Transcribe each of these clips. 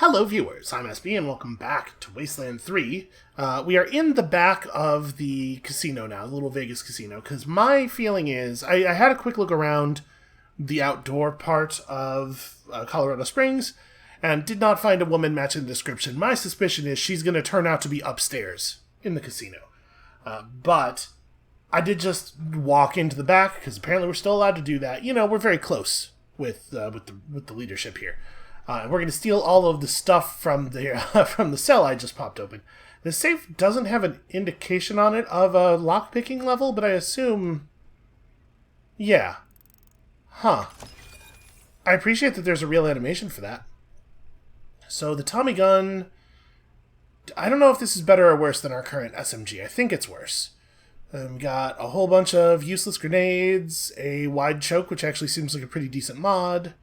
Hello viewers, I'm SB and welcome back to Wasteland 3. We are in the back of the casino now, the little Vegas casino, because my feeling is, I had a quick look around the outdoor part of Colorado Springs, and did not find a woman matching the description. My suspicion is she's going to turn out to be upstairs in the casino. But I did just walk into the back, because apparently we're still allowed to do that. You know, we're very close with the leadership here. We're going to steal all of the stuff from the from the cell I just popped open. The safe doesn't have an indication on it of a lockpicking level, but I assume... yeah. Huh. I appreciate that there's a real animation for that. So the Tommy gun... I don't know if this is better or worse than our current SMG. I think it's worse. We got a whole bunch of useless grenades, a wide choke, which actually seems like a pretty decent mod...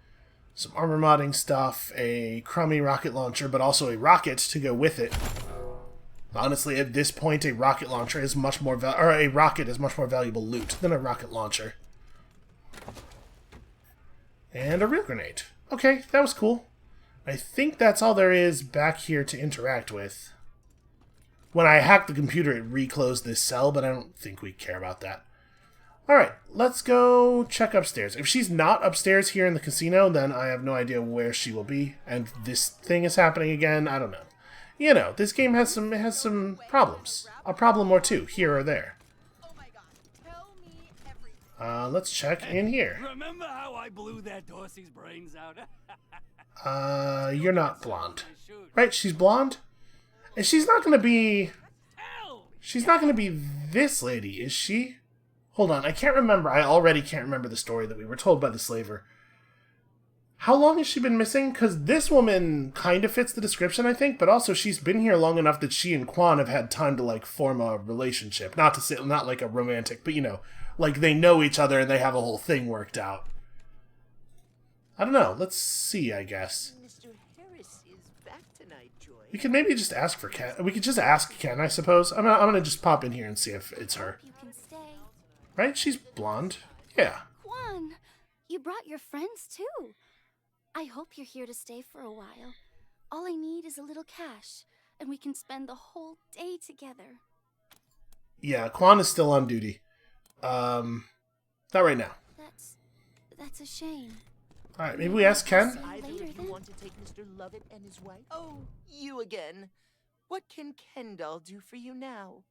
some armor modding stuff, a crummy rocket launcher, but also a rocket to go with it. Honestly, at this point, a rocket launcher is much more a rocket is much more valuable loot than a rocket launcher. And a real grenade. Okay, that was cool. I think that's all there is back here to interact with. When I hacked the computer, it reclosed this cell, but I don't think we care about that. Alright, let's go check upstairs. If she's not upstairs here in the casino, then I have no idea where she will be. And this thing is happening again, I don't know. You know, this game has some problems. A problem or two, here or there. Let's check in here. Remember how I blew that Dorsey's brains out? You're not blonde. Right, she's blonde? And she's not gonna be... she's not gonna be this lady, is she? Hold on, I can't remember. I already can't remember the story that we were told by the slaver. How long has she been missing? Because this woman kind of fits the description, I think, but also she's been here long enough that she and Quan have had time to, like, form a relationship. Not to say, not like a romantic, but, you know, like they know each other and they have a whole thing worked out. I don't know. Let's see, I guess. Mr. Harris is back tonight, Joy. We could maybe just ask for Ken. We could just ask Ken, I suppose. I'm gonna just pop in here and see if it's her. You can stay. Right? She's blonde. Yeah. Juan, you brought your friends too. I hope you're here to stay for a while. All I need is a little cash, and we can spend the whole day together. Yeah, Quan is still on duty. Not right now. That's a shame. Alright, maybe we ask Ken? Either of you want to take Mr. Lovett and his wife? Oh, you again. What can Kendall do for you now?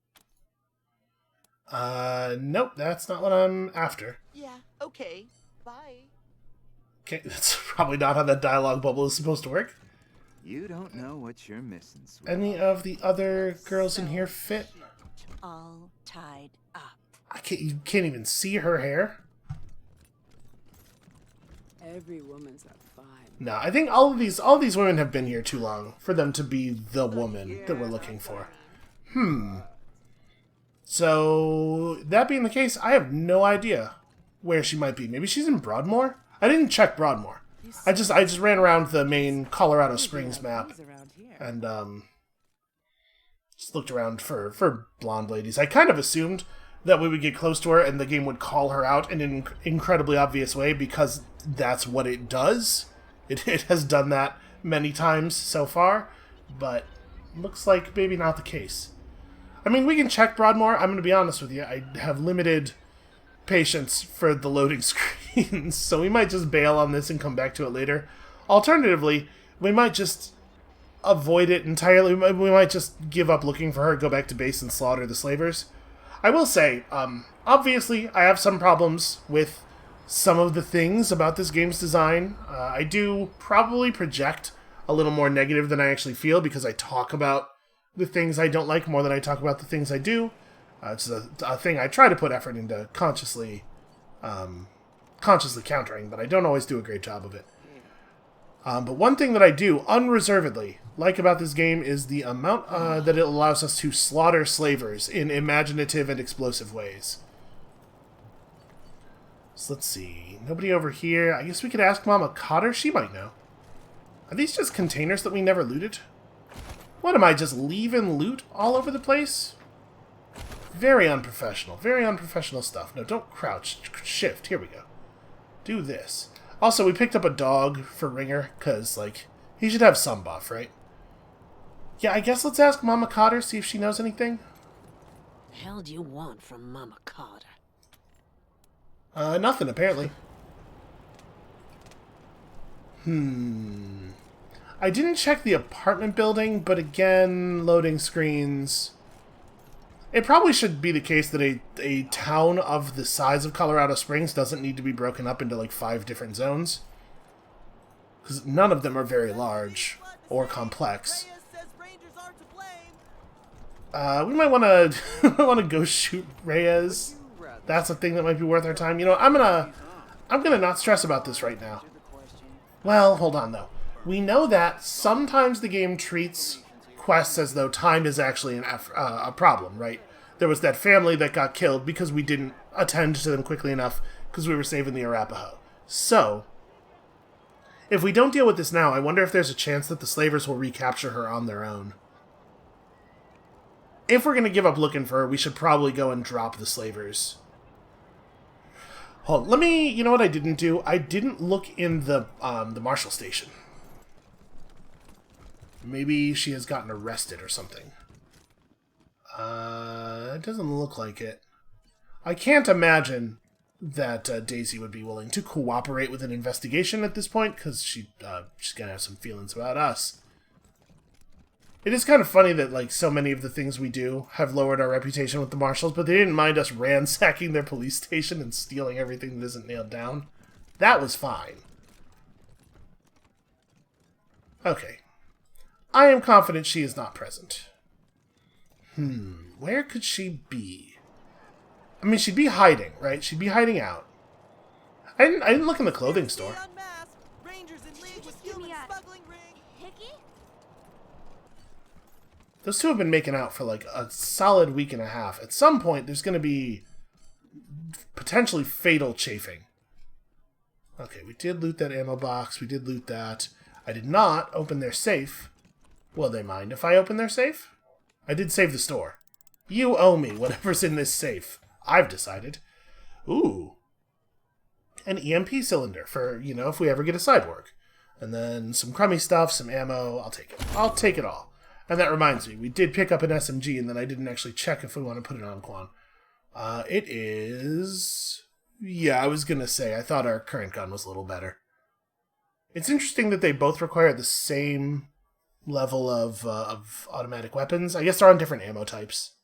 Nope, that's not what I'm after. Yeah, okay. Bye. Okay, that's probably not how that dialogue bubble is supposed to work. You don't know what you're missing, sweet. Any of the other girls in here fit? All tied up. You can't even see her hair? Every woman's a five. No, I think all of these women have been here too long for them to be the woman that we're looking for. So, that being the case, I have no idea where she might be. Maybe she's in Broadmoor? I didn't check Broadmoor. I just ran around the main Colorado Springs map and just looked around for blonde ladies. I kind of assumed that we would get close to her and the game would call her out in an incredibly obvious way because that's what it does. It has done that many times so far, but looks like maybe not the case. I mean, we can check Broadmoor. I'm going to be honest with you. I have limited patience for the loading screens, so we might just bail on this and come back to it later. Alternatively, we might just avoid it entirely. We might just give up looking for her, go back to base and slaughter the slavers. I will say, obviously, I have some problems with some of the things about this game's design. I do probably project a little more negative than I actually feel because I talk about the things I don't like more than I talk about the things I do. It's a thing I try to put effort into consciously countering, but I don't always do a great job of it. But one thing that I do unreservedly like about this game is the amount that it allows us to slaughter slavers in imaginative and explosive ways. So let's see. Nobody over here. I guess we could ask Mama Cotter. She might know. Are these just containers that we never looted? What am I, just leaving loot all over the place? Very unprofessional. Very unprofessional stuff. No, don't crouch. Shift. Here we go. Do this. Also, we picked up a dog for Ringer, because, like, He should have some buff, right? Yeah, I guess let's ask Mama Cotter, see if she knows anything. The hell do you want from Mama Carter? Nothing, apparently. I didn't check the apartment building, but again, loading screens. It probably should be the case that a town of the size of Colorado Springs doesn't need to be broken up into like 5 different zones. Because none of them are very large or complex. We might want to go shoot Reyes. That's a thing that might be worth our time. You know, I'm gonna not stress about this right now. Well, hold on though. We know that sometimes the game treats quests as though time is actually a problem, right? There was that family that got killed because we didn't attend to them quickly enough because we were saving the Arapaho. So, if we don't deal with this now, I wonder if there's a chance that the slavers will recapture her on their own. If we're going to give up looking for her, we should probably go and drop the slavers. Hold, you know what I didn't do? I didn't look in the Marshal station. Maybe she has gotten arrested or something. It doesn't look like it. I can't imagine that Daisy would be willing to cooperate with an investigation at this point, because she's going to have some feelings about us. It is kind of funny that like so many of the things we do have lowered our reputation with the Marshals, but they didn't mind us ransacking their police station and stealing everything that isn't nailed down. That was fine. Okay. I am confident she is not present. Where could she be? I mean, she'd be hiding, right? She'd be hiding out. I didn't look in the clothing store. Those two have been making out for like a solid week and a half. At some point, there's going to be potentially fatal chafing. Okay, we did loot that ammo box. We did loot that. I did not open their safe. Will they mind if I open their safe? I did save the store. You owe me whatever's in this safe. I've decided. Ooh. An EMP cylinder for, you know, if we ever get a cyborg. And then some crummy stuff, some ammo. I'll take it. I'll take it all. And that reminds me, we did pick up an SMG, and then I didn't actually check if we want to put it on Quan. It is... Yeah, I was going to say, I thought our current gun was a little better. It's interesting that they both require the same level of automatic weapons. I guess they're on different ammo types.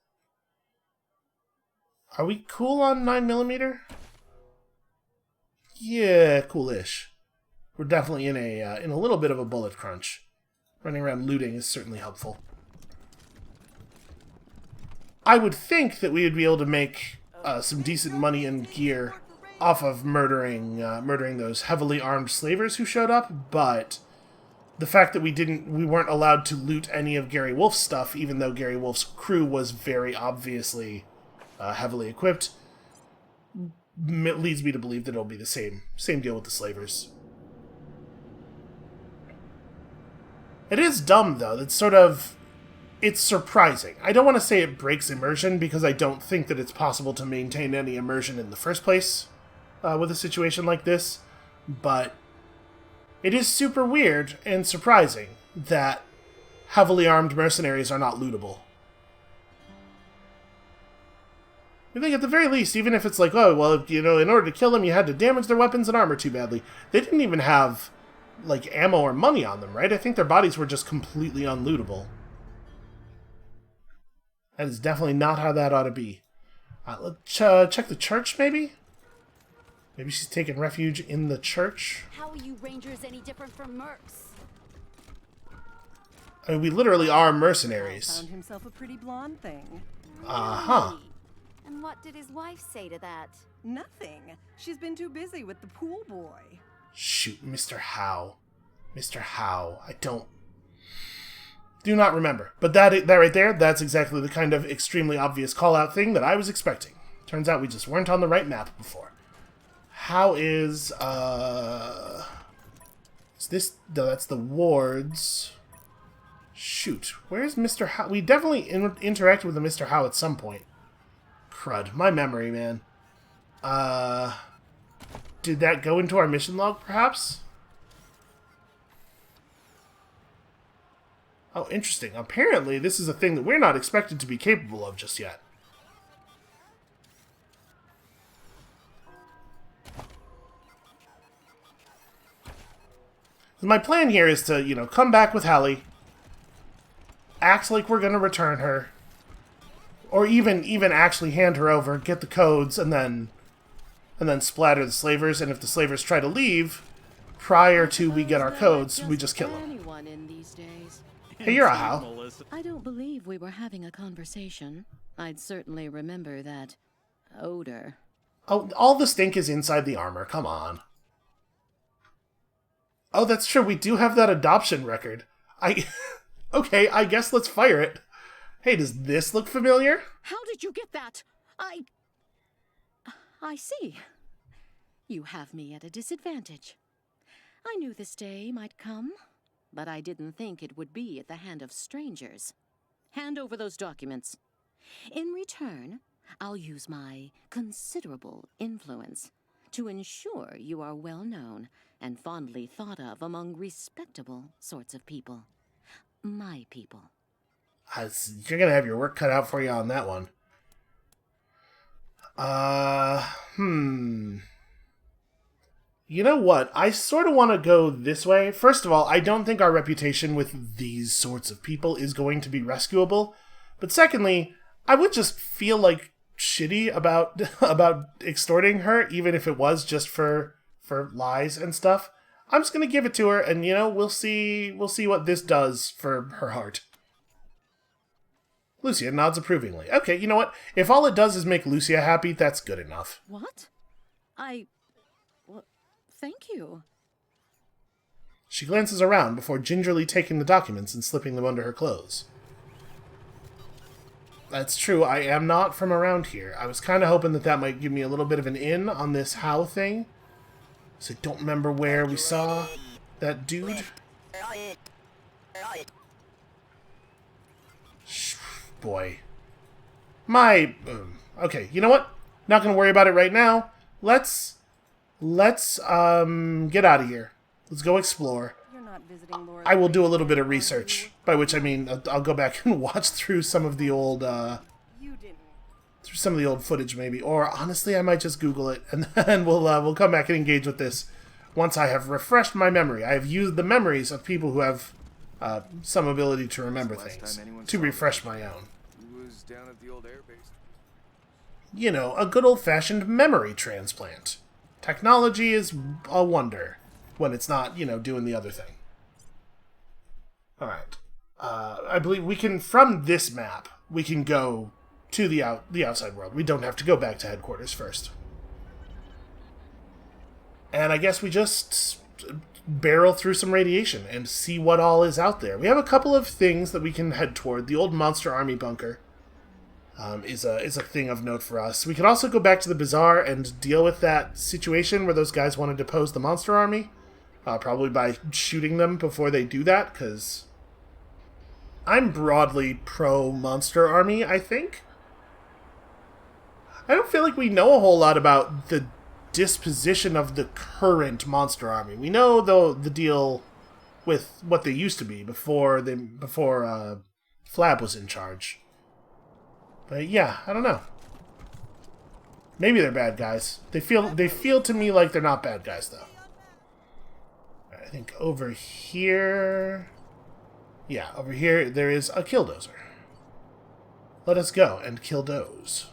Are we cool on 9mm? Yeah, coolish. We're definitely in a little bit of a bullet crunch. Running around looting is certainly helpful. I would think that we would be able to make some decent money and gear off of murdering those heavily armed slavers who showed up, but the fact that we weren't allowed to loot any of Gary Wolf's stuff, even though Gary Wolf's crew was very obviously heavily equipped, leads me to believe that it'll be the same deal with the slavers. It is dumb, though. It's surprising. I don't want to say it breaks immersion, because I don't think that it's possible to maintain any immersion in the first place with a situation like this, but it is super weird and surprising that heavily armed mercenaries are not lootable. I think at the very least, even if it's like, oh, well, you know, in order to kill them, you had to damage their weapons and armor too badly. They didn't even have like ammo or money on them, right? I think their bodies were just completely unlootable. That is definitely not how that ought to be. Let's check the church, maybe? Maybe she's taking refuge in the church? How are you Rangers any different from mercs? I mean, we literally are mercenaries. Found himself a pretty blonde thing. Uh-huh. And what did his wife say to that? Nothing. She's been too busy with the pool boy. Shoot, Mr. Howe. Mr. Howe. Do not remember. But that right there, that's exactly the kind of extremely obvious call-out thing that I was expecting. Turns out we just weren't on the right map before. How is this... No, that's the wards. Shoot. Where's Mr. Howe? We definitely interacted with a Mr. Howe at some point. Crud. My memory, man. Did that go into our mission log, perhaps? Oh, interesting. Apparently, this is a thing that we're not expected to be capable of just yet. My plan here is to, you know, come back with Hallie, act like we're going to return her, or even actually hand her over, get the codes, and then splatter the slavers. And if the slavers try to leave prior to we get our codes, we just kill them. Anyone in these days. Hey, you're a Hal. I don't believe we were having a conversation. I'd certainly remember that odor. Oh, all the stink is inside the armor. Come on. Oh, that's true. We do have that adoption record. Okay, I guess let's fire it. Hey, does this look familiar? How did you get that? I see. You have me at a disadvantage. I knew this day might come, but I didn't think it would be at the hand of strangers. Hand over those documents. In return, I'll use my considerable influence to ensure you are well known and fondly thought of among respectable sorts of people. My people. You're gonna have your work cut out for you on that one. You know what? I sort of want to go this way. First of all, I don't think our reputation with these sorts of people is going to be rescuable. But secondly, I would just feel like shitty about extorting her, even if it was just for lies and stuff. I'm just gonna give it to her, and you know, we'll see what this does for her heart. Lucia nods approvingly. Okay, you know what? If all it does is make Lucia happy, that's good enough. What? Well, thank you. She glances around before gingerly taking the documents and slipping them under her clothes. That's true, I am not from around here. I was kind of hoping that might give me a little bit of an in on this How thing. So I don't remember where we saw that dude. Boy. Okay, you know what? Not gonna worry about it right now. Let's get out of here. Let's go explore. You're not visiting Laura. I will do a little bit of research, by which I mean I'll go back and watch through some of the old You didn't. through some of the old footage maybe, or honestly I might just Google it and then we'll come back and engage with this once I have refreshed my memory. I have used the memories of people who have some ability to remember things to refresh my own. Who was down at the old air base? You know, a good old-fashioned memory transplant. Technology is a wonder when it's not, you know, doing the other thing. Alright. I believe we can, from this map, we can go to the outside world. We don't have to go back to headquarters first. And I guess we just barrel through some radiation and see what all is out there. We have a couple of things that we can head toward. The old Monster Army bunker is a thing of note for us. We could also go back to the bazaar and deal with that situation where those guys want to depose the Monster Army. Probably by shooting them before they do that, because I'm broadly pro-Monster Army, I think. I don't feel like we know a whole lot about the disposition of the current Monster Army. We know, though, the deal with what they used to be before Flab was in charge. But yeah, I don't know. Maybe they're bad guys. They feel to me like they're not bad guys, though. I think over here... Yeah, over here there is a killdozer. Let us go and killdoze.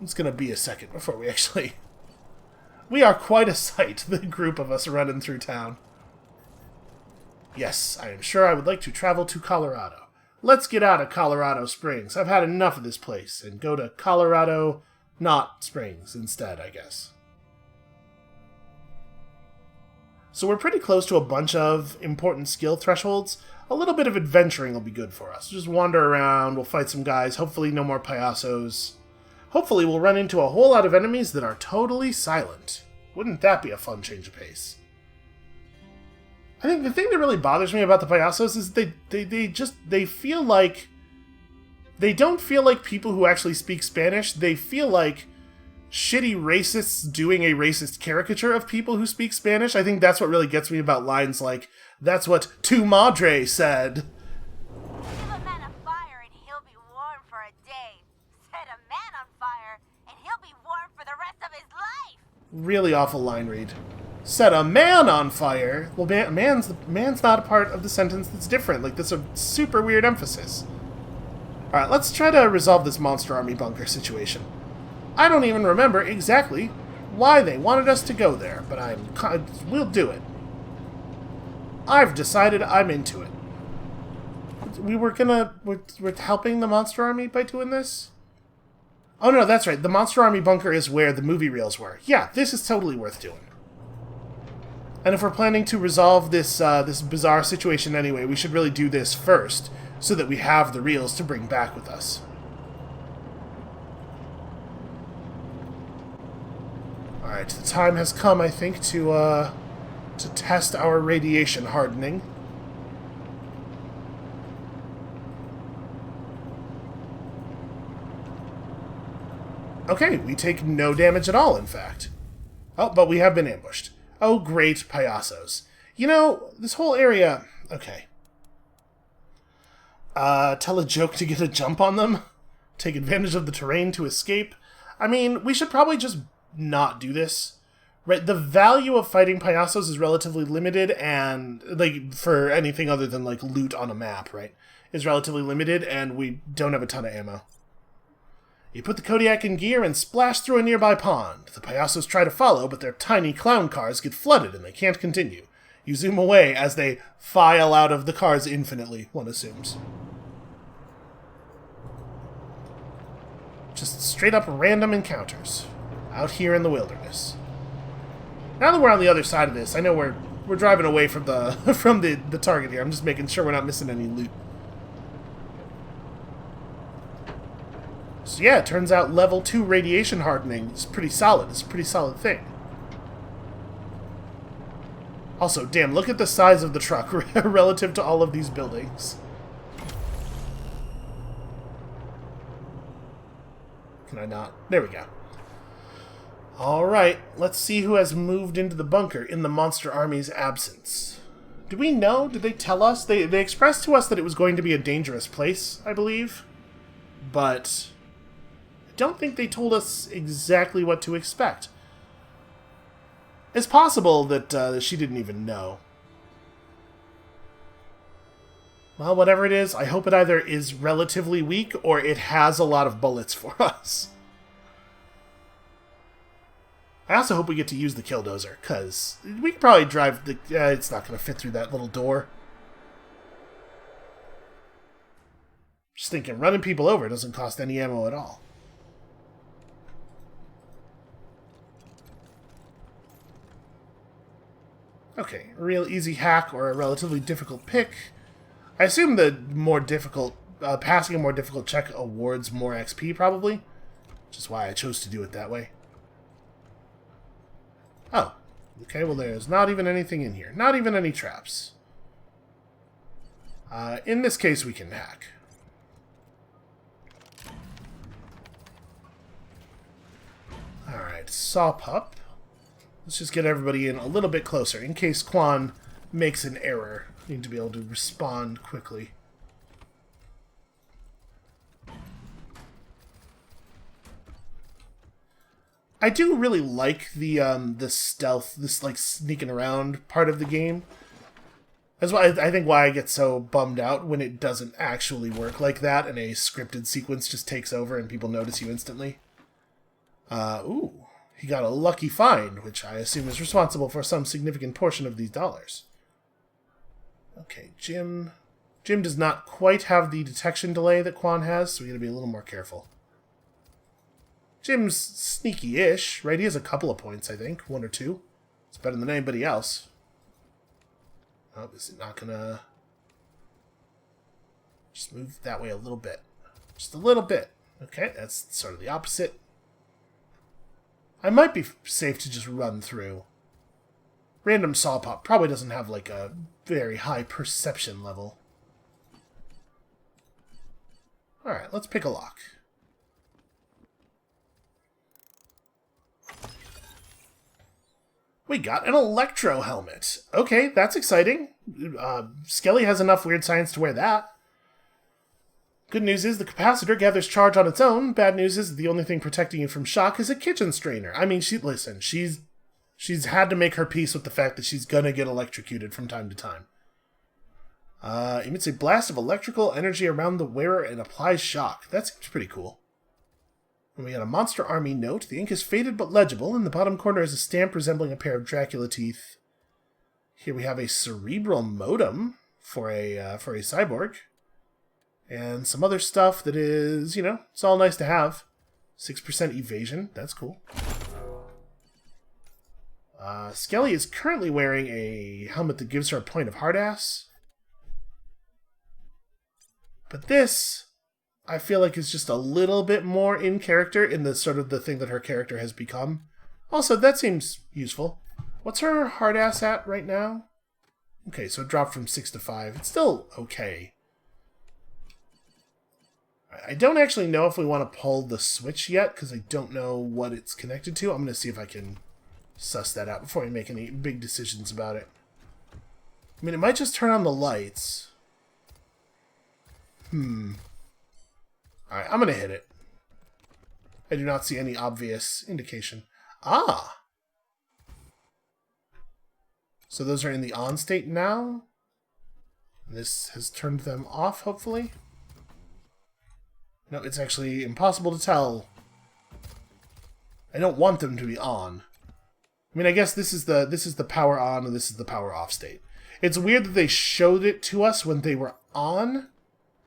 It's gonna be a second before we actually... We are quite a sight, the group of us running through town. Yes, I am sure I would like to travel to Colorado. Let's get out of Colorado Springs. I've had enough of this place, and go to Colorado, not Springs, instead, I guess. So we're pretty close to a bunch of important skill thresholds. A little bit of adventuring will be good for us. Just wander around, we'll fight some guys, hopefully no more payasos. Hopefully we'll run into a whole lot of enemies that are totally silent. Wouldn't that be a fun change of pace? I think the thing that really bothers me about the payasos is they feel like... They don't feel like people who actually speak Spanish. They feel like shitty racists doing a racist caricature of people who speak Spanish. I think that's what really gets me about lines like, "That's what Tu Madre said." Give a man a fire and he'll be warm for a day. Set a man on fire and he'll be warm for the rest of his life. Really awful line read. Set a man on fire? Well, man's not a part of the sentence that's different. Like, that's a super weird emphasis. Alright, let's try to resolve this Monster Army bunker situation. I don't even remember exactly why they wanted us to go there, but we'll do it. I've decided I'm into it. We're helping the Monster Army by doing this? Oh no, that's right. The Monster Army bunker is where the movie reels were. Yeah, this is totally worth doing. And if we're planning to resolve this this bizarre situation anyway, we should really do this first, so that we have the reels to bring back with us. Alright, the time has come, I think, to test our radiation hardening. Okay, we take no damage at all, in fact. Oh, but we have been ambushed. Oh, great payasos. You know, this whole area... Okay. Tell a joke to get a jump on them? Take advantage of the terrain to escape? I mean, we should probably just not do this. Right? The value of fighting payasos is relatively limited, and, like, for anything other than, like, loot on a map, right? Is relatively limited, and we don't have a ton of ammo. You put the Kodiak in gear and splash through a nearby pond. The payasos try to follow, but their tiny clown cars get flooded and they can't continue. You zoom away as they file out of the cars infinitely, one assumes. Just straight up random encounters. Out here in the wilderness. Now that we're on the other side of this, I know we're driving away from the from the target here. I'm just making sure we're not missing any loot. So yeah, it turns out level 2 radiation hardening is pretty solid. It's a pretty solid thing. Also, damn, look at the size of the truck relative to all of these buildings. Can I not? There we go. Alright, let's see who has moved into the bunker in the Monster Army's absence. Do we know? Did they tell us? They expressed to us that it was going to be a dangerous place, I believe. But don't think they told us exactly what to expect. It's possible that she didn't even know. Well, whatever it is, I hope it either is relatively weak or it has a lot of bullets for us. I also hope we get to use the killdozer, because we could probably drive the... it's not going to fit through that little door. Just thinking, running people over doesn't cost any ammo at all. Okay, a real easy hack or a relatively difficult pick. I assume the more difficult, passing a more difficult check awards more XP, probably. Which is why I chose to do it that way. Oh, okay, well there's not even anything in here. Not even any traps. In this case, we can hack. Alright, saw pup. Let's just get everybody in a little bit closer, in case Quan makes an error. Need to be able to respond quickly. I do really like the stealth, this like sneaking around part of the game. That's why I think why I get so bummed out when it doesn't actually work like that, and a scripted sequence just takes over and people notice you instantly. Ooh. He got a lucky find, which I assume is responsible for some significant portion of these dollars. Okay, Jim does not quite have the detection delay that Quan has, so we gotta be a little more careful. Jim's sneaky-ish, right? He has a couple of points, I think. 1 or 2. It's better than anybody else. Oh, is it not gonna... Just move that way a little bit. Just a little bit. Okay, that's sort of the opposite. I might be safe to just run through. Random saw pop probably doesn't have like a very high perception level. Alright, let's pick a lock. We got an electro helmet. Okay, that's exciting. Skelly has enough weird science to wear that. Good news is the capacitor gathers charge on its own. Bad news is the only thing protecting you from shock is a kitchen strainer. I mean, she's had to make her peace with the fact that she's gonna get electrocuted from time to time. Emits a blast of electrical energy around the wearer and applies shock. That seems pretty cool. And we got a Monster Army note. The ink is faded but legible. In the bottom corner is a stamp resembling a pair of Dracula teeth. Here we have a cerebral modem for a cyborg. And some other stuff that is, it's all nice to have. 6% evasion. That's cool. Skelly is currently wearing a helmet that gives her a point of hard ass. But this, I feel like, is just a little bit more in character in the sort of the thing that her character has become. Also, that seems useful. What's her hard ass at right now? Okay, so it dropped from 6 to 5. It's still okay. I don't actually know if we want to pull the switch yet, because I don't know what it's connected to. I'm going to see if I can suss that out before we make any big decisions about it. I mean, it might just turn on the lights. Alright, I'm going to hit it. I do not see any obvious indication. Ah! So those are in the on state now. This has turned them off, hopefully. No, it's actually impossible to tell. I don't want them to be on. I mean, I guess this is the power on and this is the power off state. It's weird that they showed it to us when they were on,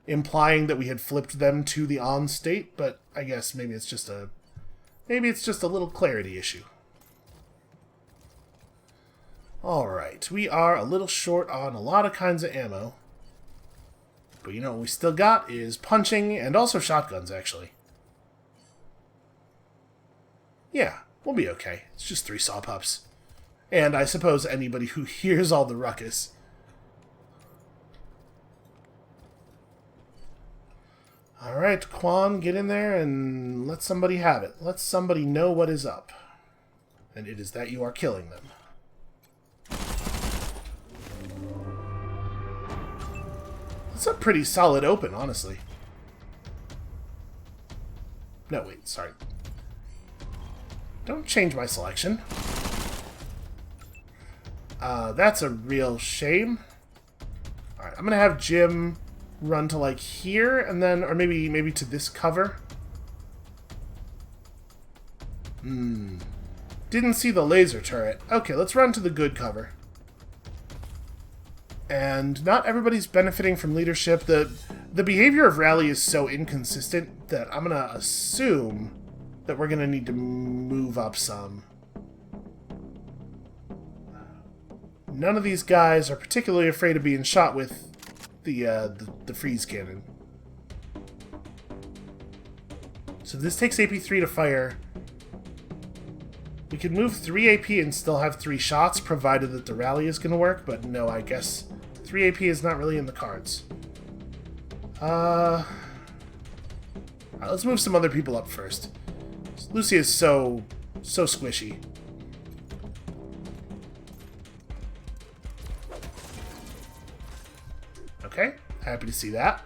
implying that we had flipped them to the on state, but I guess maybe it's just a little clarity issue. Alright, we are a little short on a lot of kinds of ammo. But what we still got is punching and also shotguns, actually. Yeah, we'll be okay. It's just 3 saw pups. And I suppose anybody who hears all the ruckus. Alright, Quan, get in there and let somebody have it. Let somebody know what is up. And it is that you are killing them. It's a pretty solid open, honestly. No, wait, sorry. Don't change my selection. That's a real shame. Alright, I'm gonna have Jim run to, like, here, and then, or maybe to this cover. Didn't see the laser turret. Okay, let's run to the good cover. And not everybody's benefiting from leadership. The behavior of Rally is so inconsistent that I'm gonna assume that we're gonna need to move up some. None of these guys are particularly afraid of being shot with the freeze cannon. So this takes AP3 to fire. We could move 3 AP and still have 3 shots, provided that the rally is going to work, but no, I guess 3 AP is not really in the cards. Alright, let's move some other people up first. Lucy is so squishy. Okay, happy to see that.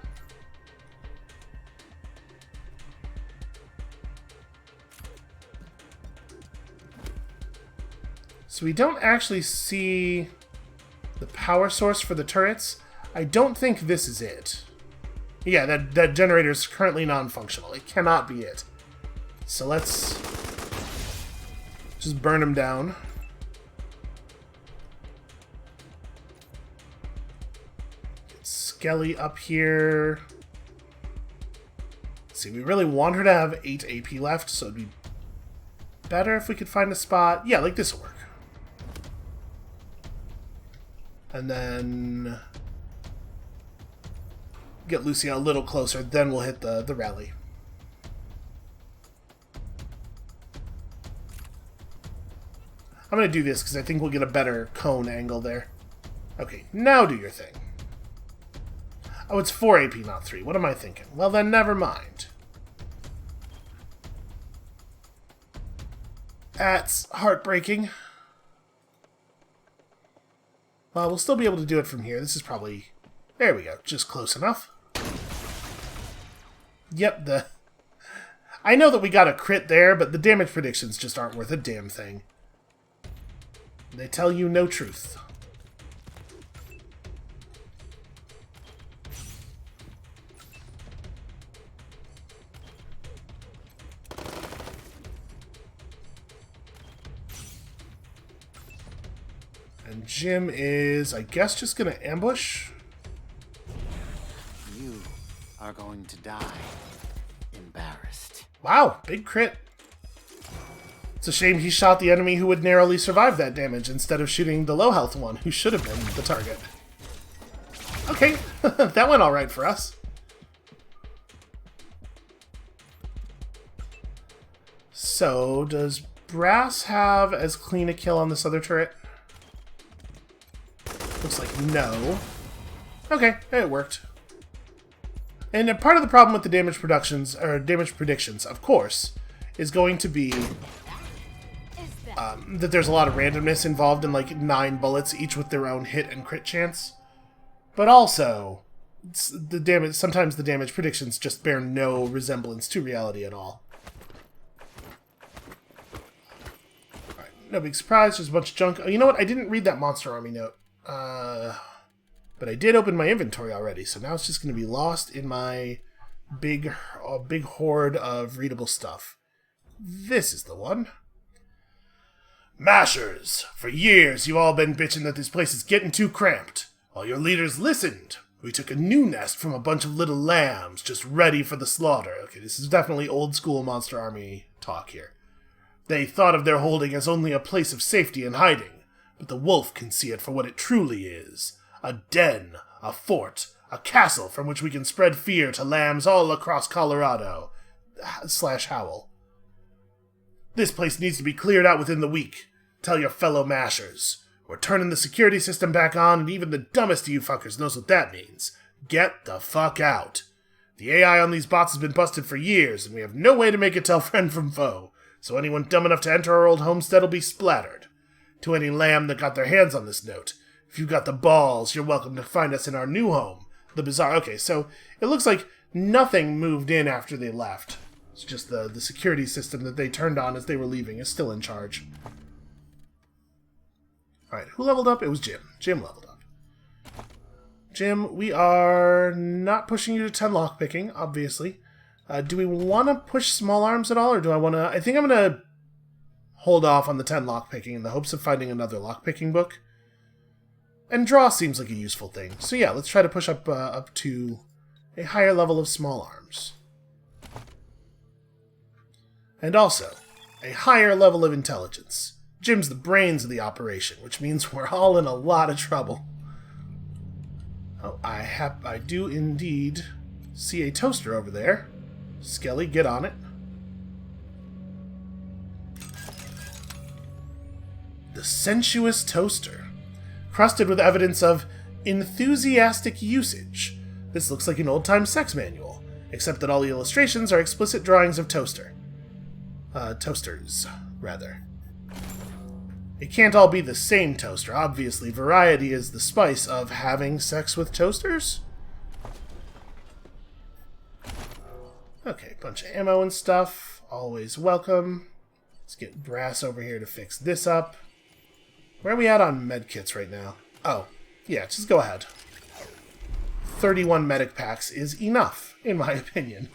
So we don't actually see the power source for the turrets. I don't think this is it. Yeah, that generator is currently non-functional. It cannot be it. So let's just burn them down. Get Skelly up here. Let's see, we really want her to have 8 AP left, so it'd be better if we could find a spot. Yeah, like this will work. And then get Lucy a little closer, then we'll hit the rally. I'm going to do this because I think we'll get a better cone angle there. Okay, now do your thing. Oh, it's 4 AP, not 3. What am I thinking? Well, then never mind. That's heartbreaking. Well, we'll still be able to do it from here. This is probably... There we go. Just close enough. Yep, I know that we got a crit there, but the damage predictions just aren't worth a damn thing. They tell you no truth. And Jim is, I guess, just gonna ambush. You are going to die embarrassed. Wow, big crit. It's a shame he shot the enemy who would narrowly survive that damage instead of shooting the low health one who should have been the target. Okay, that went alright for us. So, does Brass have as clean a kill on this other turret? Looks like no. Okay, it worked. And part of the problem with the damage predictions, of course, is going to be that there's a lot of randomness involved in like 9 bullets, each with their own hit and crit chance. But also, sometimes the damage predictions just bear no resemblance to reality at all. Alright, no big surprise, just a bunch of junk. Oh, you know what? I didn't read that Monster Army note. But I did open my inventory already, so now it's just going to be lost in my big hoard of readable stuff. This is the one. Mashers! For years, you've all been bitching that this place is getting too cramped. All your leaders listened. We took a new nest from a bunch of little lambs, just ready for the slaughter. Okay, this is definitely old school Monster Army talk here. They thought of their holding as only a place of safety and hiding, but the wolf can see it for what it truly is. A den, a fort, a castle from which we can spread fear to lambs all across Colorado. / Howl. This place needs to be cleared out within the week. Tell your fellow mashers. We're turning the security system back on, and even the dumbest of you fuckers knows what that means. Get the fuck out. The AI on these bots has been busted for years, and we have no way to make it tell friend from foe, so anyone dumb enough to enter our old homestead will be splattered. To any lamb that got their hands on this note, if you've got the balls, you're welcome to find us in our new home. The Bazaar. Okay, so it looks like nothing moved in after they left. It's just the security system that they turned on as they were leaving is still in charge. Alright, who leveled up? It was Jim. Jim leveled up. Jim, we are not pushing you to 10 lockpicking, obviously. Do we want to push small arms at all, or do I want to... I think I'm going to hold off on the 10 lockpicking in the hopes of finding another lockpicking book. And draw seems like a useful thing. So yeah, let's try to push up to a higher level of small arms. And also, a higher level of intelligence. Jim's the brains of the operation, which means we're all in a lot of trouble. Oh, I do indeed see a toaster over there. Skelly, get on it. The sensuous toaster. Crusted with evidence of enthusiastic usage. This looks like an old-time sex manual, except that all the illustrations are explicit drawings of toasters, rather. It can't all be the same toaster. Obviously, variety is the spice of having sex with toasters. Okay, bunch of ammo and stuff. Always welcome. Let's get Brass over here to fix this up. Where are we at on medkits right now? Oh, yeah, just go ahead. 31 medic packs is enough, in my opinion.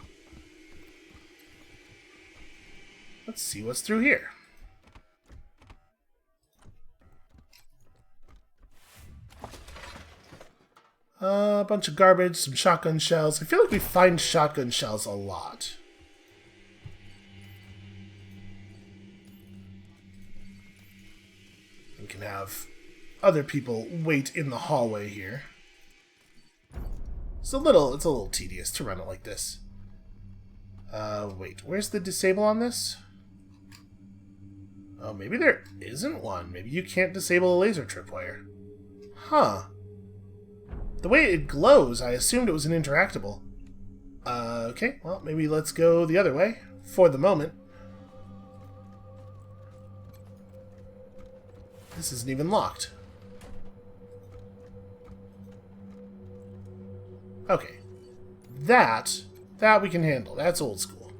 Let's see what's through here. A bunch of garbage, some shotgun shells. I feel like we find shotgun shells a lot. We can have other people wait in the hallway here. It's a little tedious to run it like this. Wait, where's the disable on this? Oh, maybe there isn't one. Maybe you can't disable a laser tripwire. Huh. The way it glows, I assumed it was an interactable. Okay, well, maybe let's go the other way, for the moment. This isn't even locked. Okay. That we can handle. That's old school.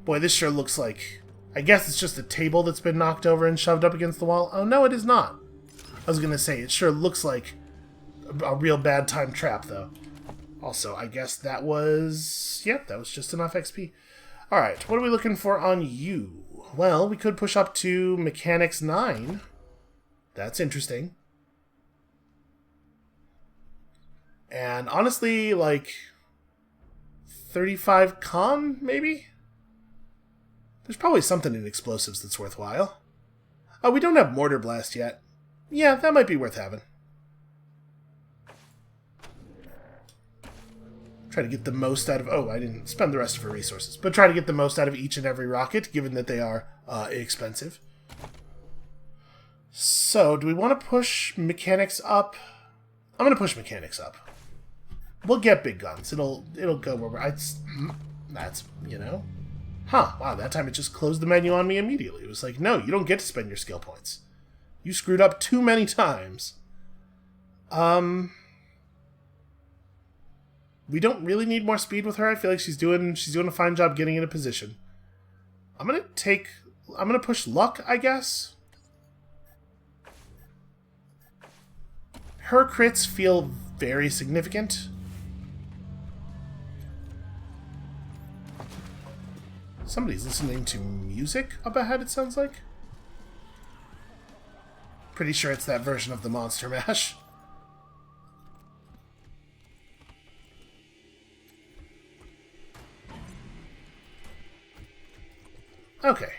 Boy, this sure looks like... I guess it's just a table that's been knocked over and shoved up against the wall. Oh, no, it is not. I was going to say, it sure looks like a real bad time trap, though. Also, I guess that was... Yep, that was just enough XP. Alright, what are we looking for on you? Well, we could push up to Mechanics 9. That's interesting. And honestly, like... 35 con, maybe? There's probably something in explosives that's worthwhile. Oh, we don't have Mortar Blast yet. Yeah, that might be worth having. Try to get the most out of... Oh, I didn't spend the rest of her resources. But try to get the most out of each and every rocket, given that they are expensive. So, do we want to push mechanics up? I'm going to push mechanics up. We'll get big guns. It'll go where we're... That's, you know... Huh, wow, that time it just closed the menu on me immediately. It was like, no, you don't get to spend your skill points. You screwed up too many times. We don't really need more speed with her. I feel like she's doing a fine job getting in a position. I'm gonna push luck, I guess. Her crits feel very significant. Somebody's listening to music up ahead, it sounds like. Pretty sure it's that version of the Monster Mash. Okay.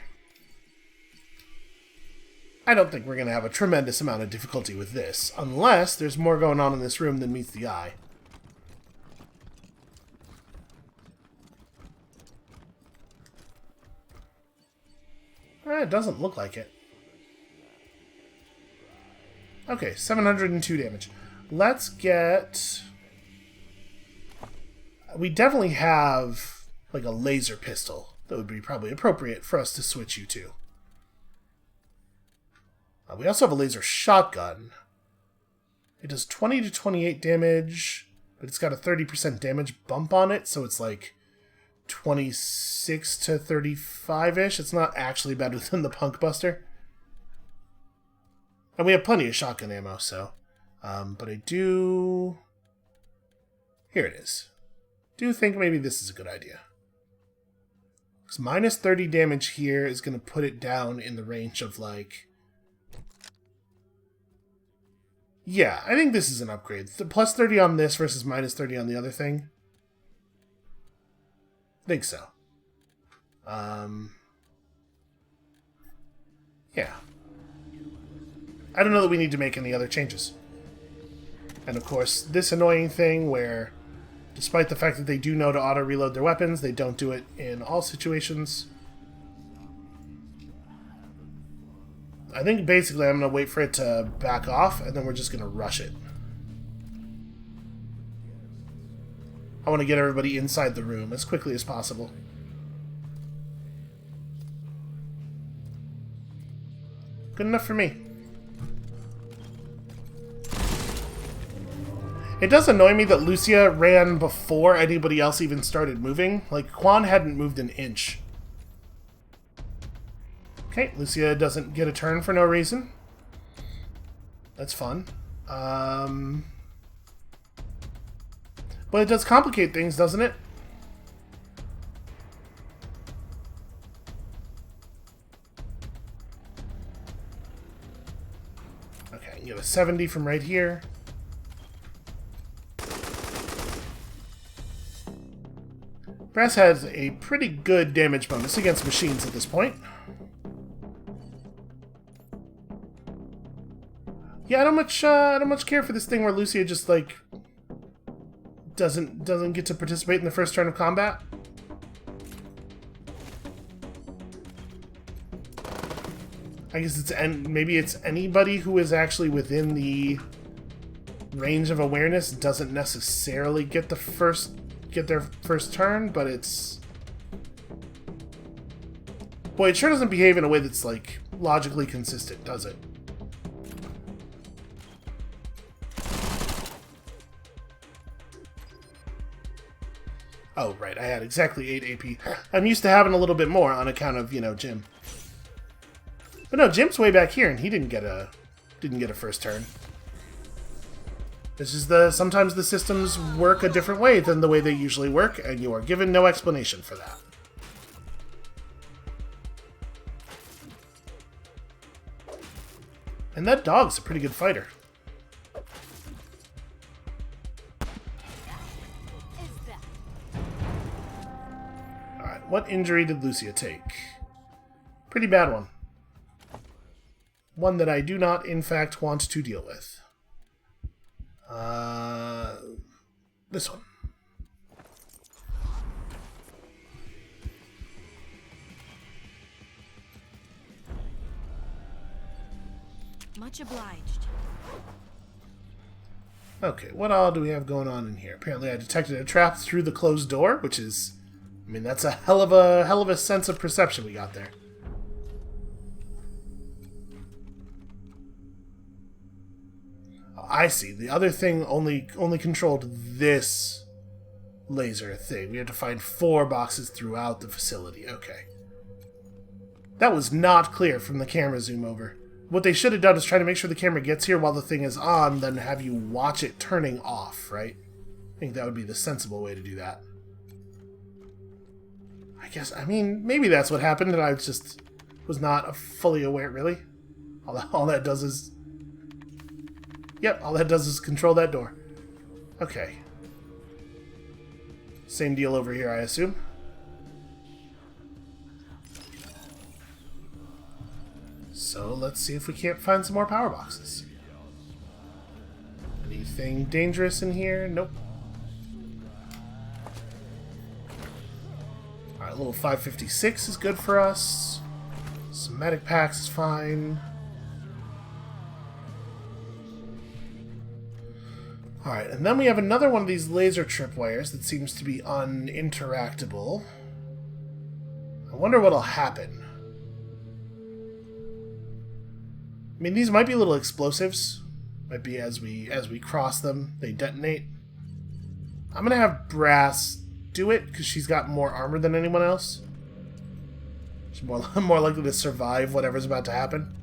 I don't think we're going to have a tremendous amount of difficulty with this, unless there's more going on in this room than meets the eye. It doesn't look like it. Okay, 702 damage. Let's get... We definitely have, like, a laser pistol. That would be probably appropriate for us to switch you to. We also have a laser shotgun. It does 20 to 28 damage, but it's got a 30% damage bump on it, so it's like 26 to 35-ish. It's not actually better than the Punk Buster. And we have plenty of shotgun ammo, so... but I do... Here it is. Do think maybe this is a good idea. Because minus 30 damage here is going to put it down in the range of, like... Yeah, I think this is an upgrade. Plus 30 on this versus minus 30 on the other thing. I think so. Yeah. I don't know that we need to make any other changes. And of course, this annoying thing where, despite the fact that they do know to auto-reload their weapons, they don't do it in all situations. I think basically I'm going to wait for it to back off, and then we're just going to rush it. I want to get everybody inside the room as quickly as possible. Good enough for me. It does annoy me that Lucia ran before anybody else even started moving. Like, Quan hadn't moved an inch. Okay, Lucia doesn't get a turn for no reason. That's fun. But it does complicate things, doesn't it? Okay, you get a 70 from right here. Brass has a pretty good damage bonus against machines at this point. Yeah, I don't much care for this thing where Lucia just, like, doesn't get to participate in the first turn of combat. I guess maybe it's anybody who is actually within the range of awareness doesn't necessarily get their first turn, but it's... Boy, it sure doesn't behave in a way that's, like, logically consistent, does it? Oh, right, I had exactly 8 AP. I'm used to having a little bit more on account of, Jim. But no, Jim's way back here, and he didn't get a first turn. This is sometimes the systems work a different way than the way they usually work, and you are given no explanation for that. And that dog's a pretty good fighter. Alright, what injury did Lucia take? Pretty bad one. One that I do not, in fact, want to deal with. This one. Much obliged. Okay, what all do we have going on in here? Apparently I detected a trap through the closed door, which is... I mean, that's a hell of a sense of perception we got there. Oh, I see. The other thing only controlled this laser thing. We had to find 4 boxes throughout the facility. Okay. That was not clear from the camera zoom over. What they should have done is try to make sure the camera gets here while the thing is on, then have you watch it turning off, right? I think that would be the sensible way to do that. I mean, maybe that's what happened, and I just was not fully aware, really. All that does is... Yep, all that does is control that door. Okay. Same deal over here, I assume. So let's see if we can't find some more power boxes. Anything dangerous in here? Nope. Alright, level 556 is good for us. Somatic packs is fine. Alright, and then we have another one of these laser tripwires that seems to be uninteractable. I wonder what'll happen. I mean, these might be little explosives. Might be as we cross them, they detonate. I'm gonna have Brass do it, because she's got more armor than anyone else. She's more likely to survive whatever's about to happen.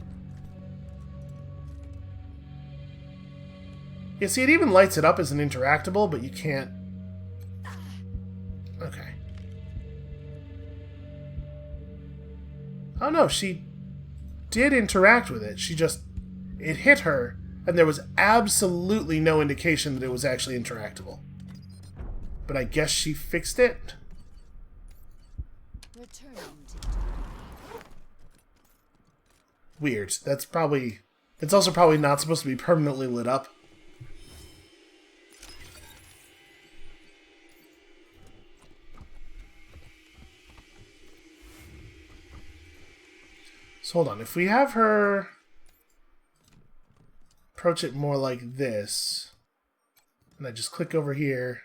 Yeah, see, it even lights it up as an interactable, but you can't... Okay. Oh no, she did interact with it. It hit her, and there was absolutely no indication that it was actually interactable. But I guess she fixed it. Weird. It's also probably not supposed to be permanently lit up. So hold on, if we have her approach it more like this, and I just click over here.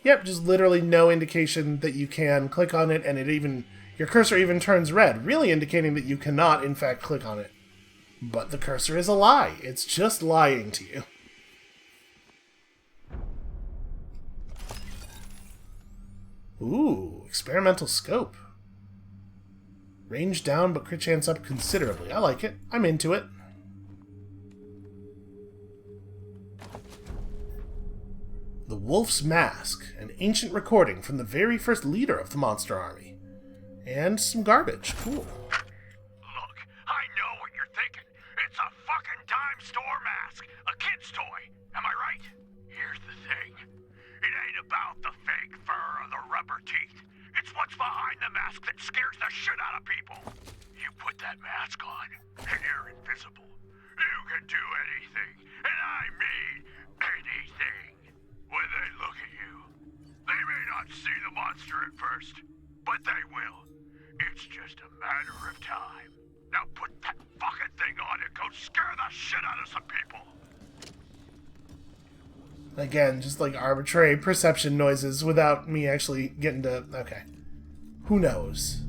Yep, just literally no indication that you can click on it, and your cursor even turns red, really indicating that you cannot, in fact, click on it. But the cursor is a lie. It's just lying to you. Ooh, experimental scope. Range down, but crit chance up considerably. I like it. I'm into it. The Wolf's Mask, an ancient recording from the very first leader of the monster army. And some garbage. Cool. Look, I know what you're thinking. It's a fucking dime store mask. A kid's toy. Am I right? Here's the thing. It ain't about the fake fur or the rubber teeth. It's what's behind the mask that scares the shit out of people. You put that mask on, and you're invisible. You can do anything, and I mean anything. When they look at you, they may not see the monster at first, but they will. It's just a matter of time. Now put that fucking thing on and go scare the shit out of some people. Again, just like arbitrary perception noises without me actually getting to... Okay. Who knows?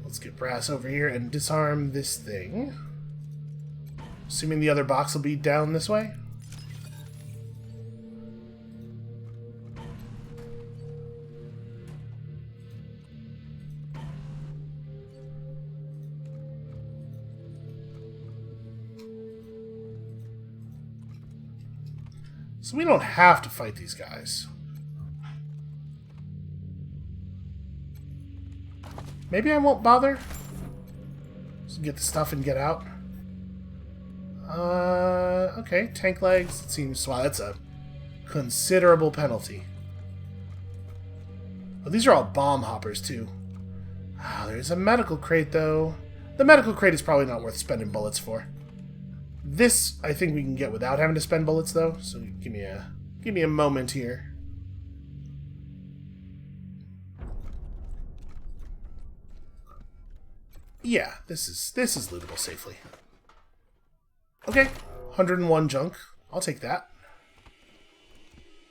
Let's get Brass over here and disarm this thing. Assuming the other box will be down this way. So we don't have to fight these guys. Maybe I won't bother. Just get the stuff and get out. Okay, tank legs. It seems, wow, that's a considerable penalty. Oh, these are all bomb hoppers, too. Ah, there's a medical crate, though. The medical crate is probably not worth spending bullets for. This, I think we can get without having to spend bullets, though. So give me a moment here. Yeah, this is lootable safely. Okay, 101 junk. I'll take that.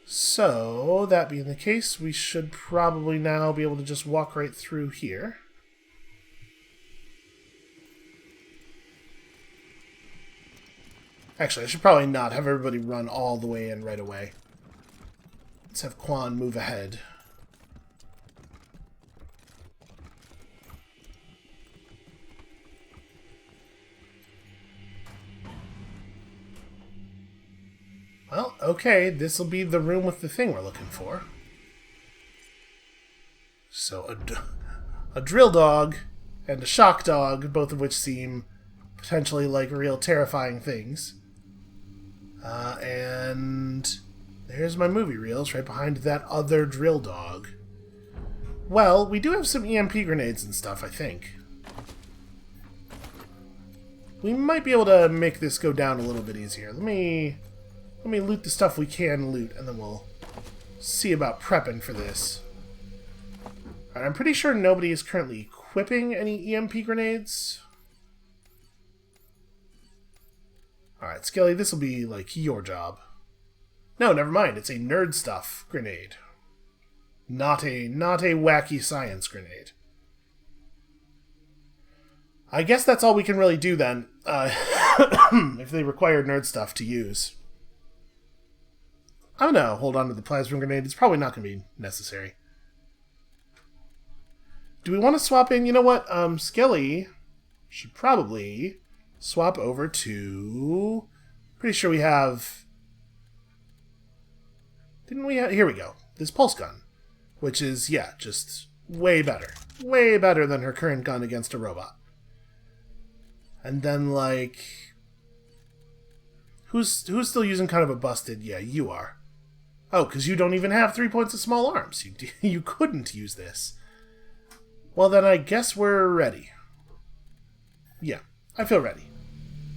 So, that being the case, we should probably now be able to just walk right through here. Actually, I should probably not have everybody run all the way in right away. Let's have Quan move ahead. Well, okay, this will be the room with the thing we're looking for. So, a drill dog and a shock dog, both of which seem potentially like real terrifying things. And there's my movie reels right behind that other drill dog. Well, we do have some EMP grenades and stuff, I think. We might be able to make this go down a little bit easier. Let me loot the stuff we can loot, and then we'll see about prepping for this. Alright, I'm pretty sure nobody is currently equipping any EMP grenades. Alright, Skelly, this will be, like, your job. No, never mind. It's a nerd stuff grenade. Not a wacky science grenade. I guess that's all we can really do, then. If they require nerd stuff to use. I'm gonna hold on to the plasma grenade. It's probably not gonna be necessary. Do we want to swap in? You know what? Skelly should probably swap over to... Pretty sure we have... Didn't we have... Here we go. This pulse gun. Which is, yeah, just way better. Way better than her current gun against a robot. And then, like... Who's still using kind of a busted... Yeah, you are. Oh, because you don't even have 3 points of small arms. You couldn't use this. Well, then I guess we're ready. Yeah, I feel ready.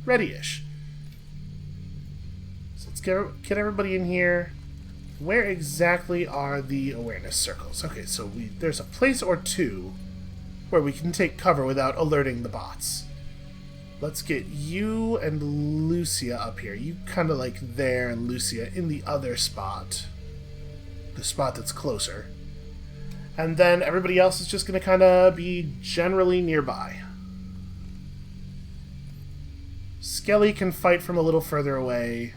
Ready-ish. So let's get everybody in here. Where exactly are the awareness circles? Okay, so there's a place or two where we can take cover without alerting the bots. Let's get you and Lucia up here. You kind of like there, and Lucia in the other spot. The spot that's closer. And then everybody else is just going to kind of be generally nearby. Skelly can fight from a little further away.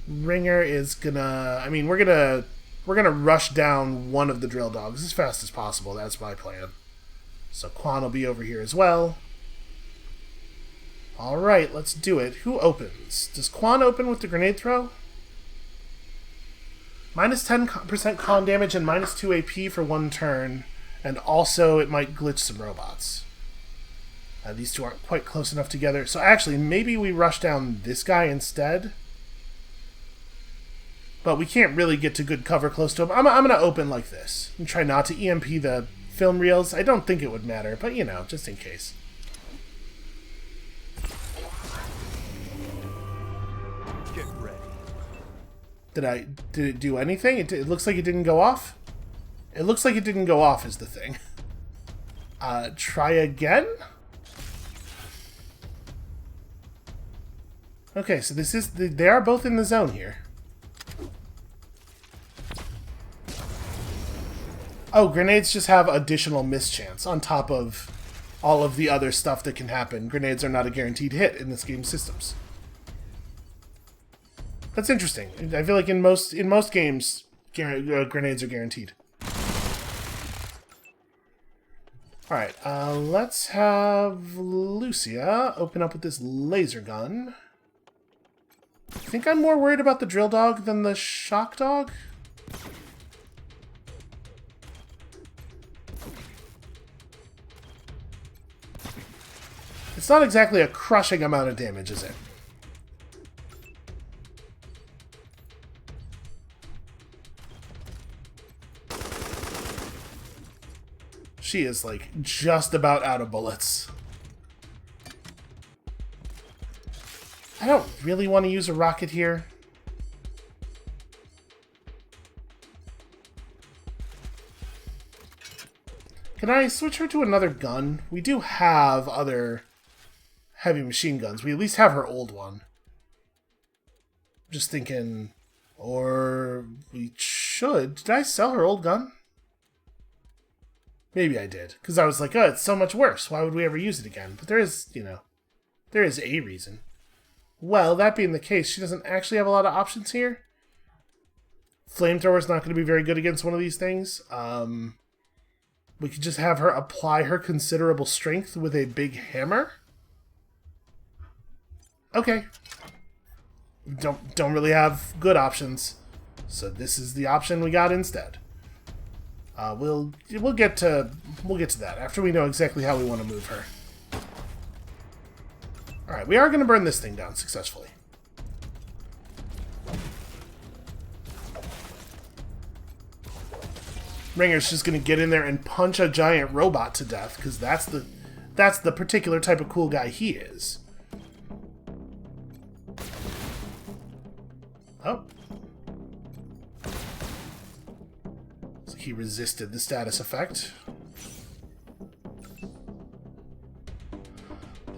Ringer is gonna... I mean, we're gonna rush down one of the drill dogs as fast as possible. That's my plan. So Quan will be over here as well. Alright, let's do it. Who opens? Does Quan open with the grenade throw? Minus 10% con damage and minus 2 AP for one turn. And also it might glitch some robots. These two aren't quite close enough together. So actually, maybe we rush down this guy instead. But we can't really get to good cover close to him. I'm going to open like this. And try not to EMP the film reels. I don't think it would matter, but you know, just in case. Get ready. Did it do anything? It looks like it didn't go off? It looks like it didn't go off is the thing. Try again? Okay, so this is... They are both in the zone here. Oh, grenades just have additional mischance on top of all of the other stuff that can happen. Grenades are not a guaranteed hit in this game's systems. That's interesting. I feel like in most games, grenades are guaranteed. Alright, let's have Lucia open up with this laser gun. I think I'm more worried about the drill dog than the shock dog. It's not exactly a crushing amount of damage, is it? She is, like, just about out of bullets. I don't really want to use a rocket here. Can I switch her to another gun? We do have other heavy machine guns. We at least have her old one. Just thinking... Or... we should... Did I sell her old gun? Maybe I did. Because I was like, oh, it's so much worse. Why would we ever use it again? But there is, you know... There is a reason. Well, that being the case, she doesn't actually have a lot of options here. Flamethrower's not going to be very good against one of these things. We could just have her apply her considerable strength with a big hammer. Okay. Don't really have good options. So this is the option we got instead. We'll get to that after we know exactly how we want to move her. Alright, we are going to burn this thing down successfully. Ringer's just going to get in there and punch a giant robot to death, because that's the particular type of cool guy he is. Oh. So he resisted the status effect.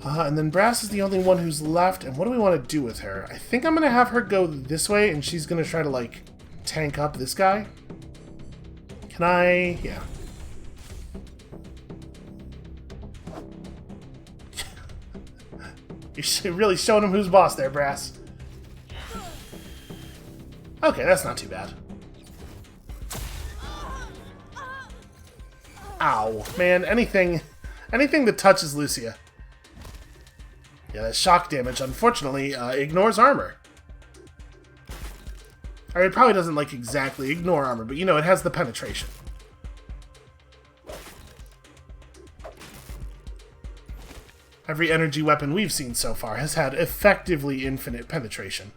And then Brass is the only one who's left, and what do we want to do with her? I think I'm going to have her go this way, and she's going to try to, like, tank up this guy. Can I... yeah. You're really showing him who's boss there, Brass. Okay, that's not too bad. Ow. Man, anything that touches Lucia. Yeah, that shock damage, unfortunately, ignores armor. I mean, it probably doesn't, like, exactly ignore armor, but, you know, it has the penetration. Every energy weapon we've seen so far has had effectively infinite penetration.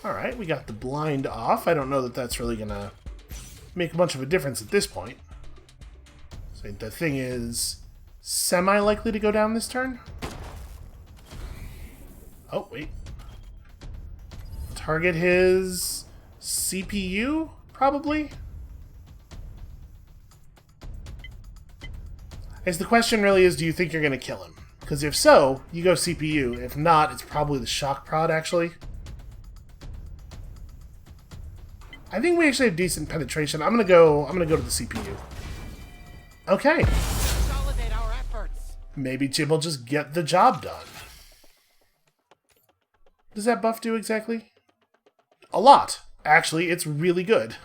Alright, we got the blind off. I don't know that that's really gonna make much of a difference at this point. So the thing is semi-likely to go down this turn. Oh, wait. Target his CPU, probably? I guess the question really is, do you think you're going to kill him? Because if so, you go CPU. If not, it's probably the shock prod, actually. I think we actually have decent penetration. I'm gonna go to the CPU. Okay. Consolidate our efforts. Maybe Jim will just get the job done. What does that buff do exactly? A lot. Actually, it's really good.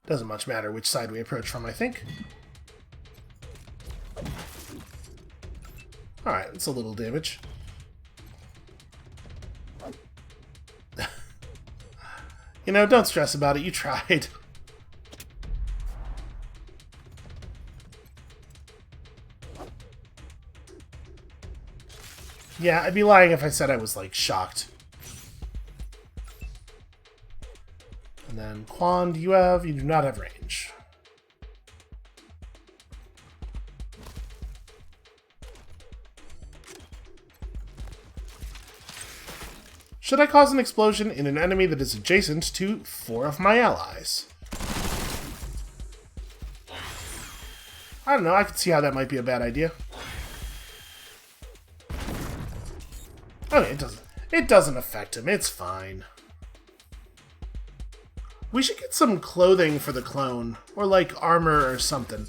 Doesn't much matter which side we approach from, I think. Alright, it's a little damage. You know, don't stress about it. You tried. Yeah, I'd be lying if I said I was, like, shocked. And then, Quan, you do not have range. Should I cause an explosion in an enemy that is adjacent to 4 of my allies? I don't know, I could see how that might be a bad idea. Okay, it doesn't affect him. It's fine. We should get some clothing for the clone, or like armor or something.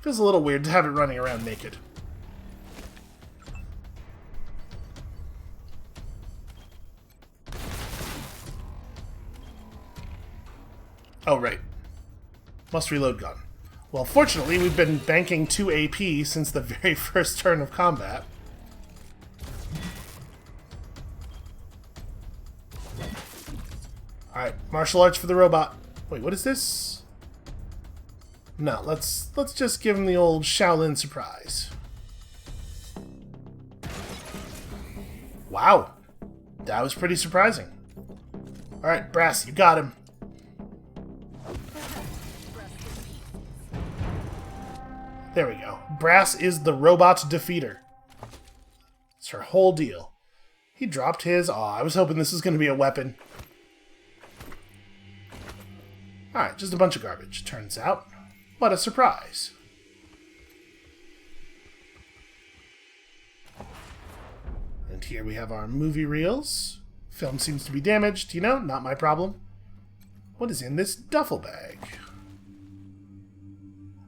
Feels a little weird to have it running around naked. Oh, right. Must reload gun. Well, fortunately, we've been banking 2 AP since the very first turn of combat. Alright, martial arts for the robot. Wait, what is this? No, let's just give him the old Shaolin surprise. Wow. That was pretty surprising. Alright, Brass, you got him. There we go. Brass is the robot defeater. It's her whole deal. He dropped his... Aw, I was hoping this was going to be a weapon. Alright, just a bunch of garbage, turns out. What a surprise. And here we have our movie reels. Film seems to be damaged, you know, not my problem. What is in this duffel bag?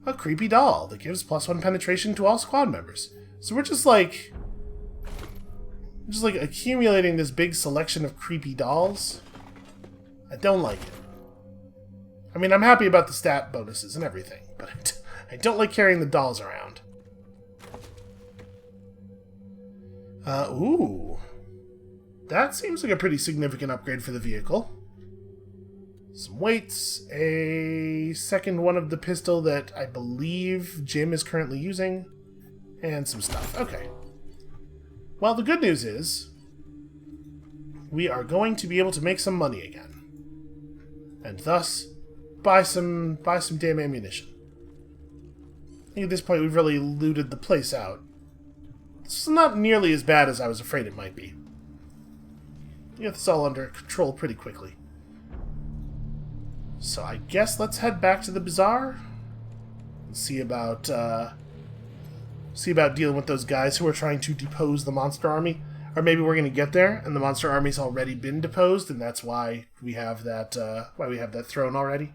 A creepy doll that gives +1 penetration to all squad members. So we're just like accumulating this big selection of creepy dolls. I don't like it. I mean, I'm happy about the stat bonuses and everything, but I don't like carrying the dolls around. Ooh. That seems like a pretty significant upgrade for the vehicle. Some weights, a second one of the pistol that I believe Jim is currently using, and some stuff. Okay. Well, the good news is we are going to be able to make some money again. And thus, buy some damn ammunition. I think at this point we've really looted the place out. It's not nearly as bad as I was afraid it might be. You get this all under control pretty quickly. So I guess let's head back to the bazaar and see about dealing with those guys who are trying to depose the monster army. Or maybe we're going to get there and the monster army's already been deposed, and that's why we have that throne already.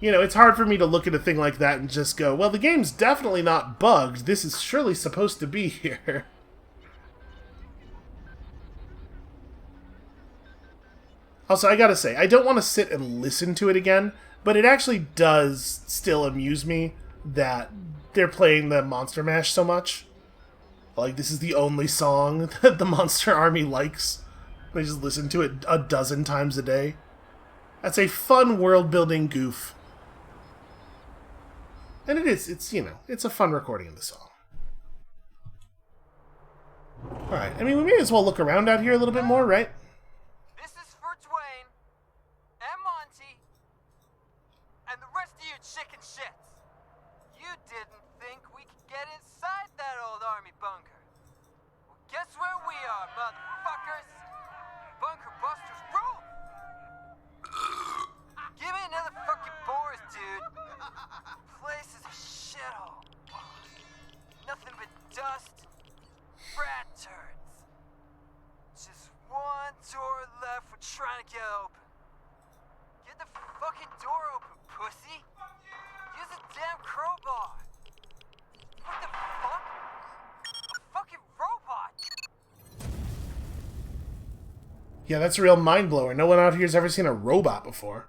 You know, it's hard for me to look at a thing like that and just go, well, the game's definitely not bugged. This is surely supposed to be here. Also, I gotta say, I don't want to sit and listen to it again, but it actually does still amuse me that they're playing the Monster Mash so much. Like, this is the only song that the Monster Army likes. They just listen to it a dozen times a day. That's a fun world-building goof. And it is, it's, you know, it's a fun recording of the song. Alright, I mean, we may as well look around out here a little bit more, right? This is for Dwayne, and Monty, and the rest of you chicken shits. You didn't think we could get inside that old army bunker. Well, guess where we are, motherfuckers? Bunker busters rule! Give me another fucking Boris, dude. Place is a shithole. Nothing but dust, rat turds. Just one door left we're trying to get open. Get the fucking door open, pussy. Use a damn crowbar. What the fuck? A fucking robot. Yeah, that's a real mind blower. No one out here has ever seen a robot before.